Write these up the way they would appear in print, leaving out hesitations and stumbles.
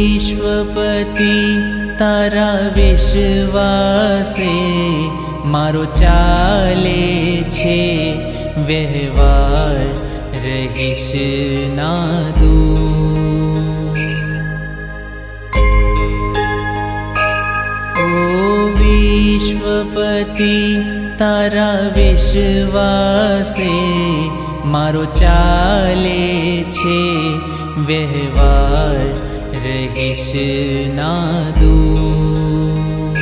विश्वपति तारा विश्वासे मारो चाले छे व्यवहार रहीश ना दूर। ओ विश्वपति तारा विश्वासे मारो चाले छे व्यवहार रहीश ना दूर।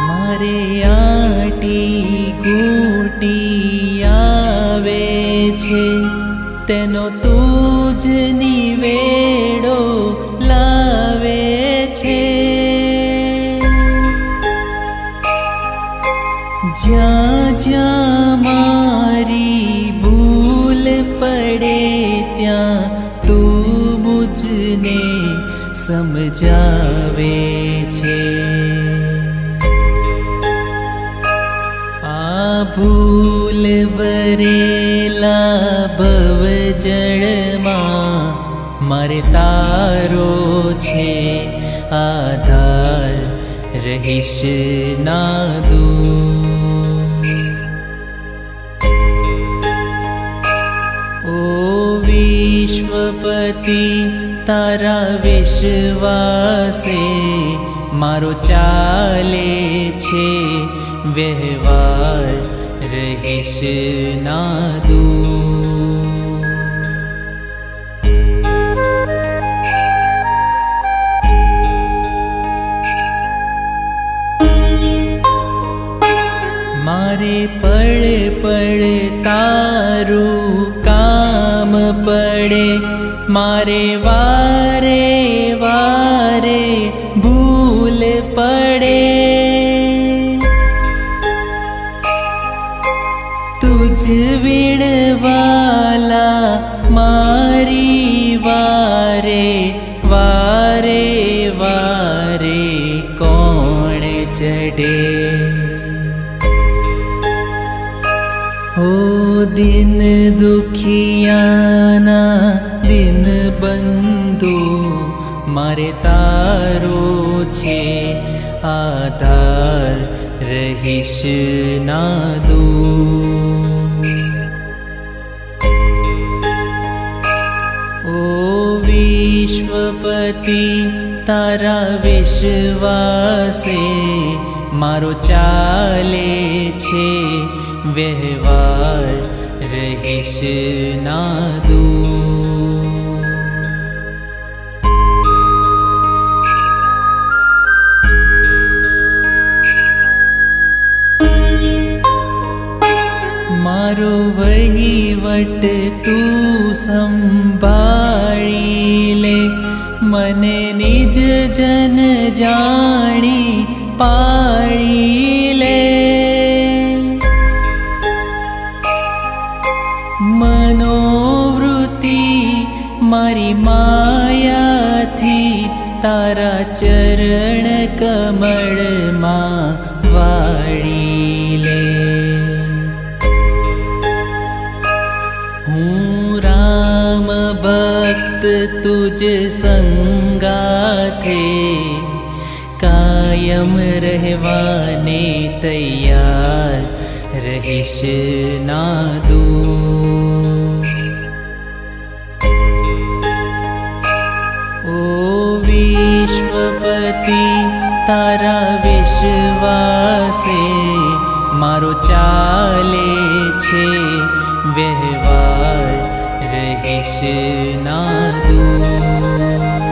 मारे आटी कूटी आवे छे तेनो तुज निवेड़ो लावे छे। ज्यां ज्यां मारी भूल पड़े त्यां तू मुझने समझावे छे। आ भूल भरेला भव जळमां मारे तारो छे आधार रहीश ना दूर। विश्वपति तारा विश्वासे मारो चाले छे व्यवहार रहीश ना दूर। मारे पड़ पड़ तारू काम पड़े मारे वारे वारे भूल पड़े। तुझ विणवाला मारी वारे वारे वारे कौन चढ़े। ओ दिन दुखियाना दिन बंधु मारे तारो छे आधार रहीश ना दूर। ओ विश्वपति तारा विश्वासे मारो चाले छे व्यवहार रहीश ना दूर। मारो वहीवट तू संभाળી ले मने निज जन जाणी पाળી ले। मनोवृत्ति मारी माया थी तारा चरण कमल मां वाળી ले। हूँ राम भक्त तुझ संगाथे कायम रहवाने तैयार रहीश ना दूर। ओ विश्वपति तारा विश्वासे मारो चाले छे व्यवहार रहीश ना दूर।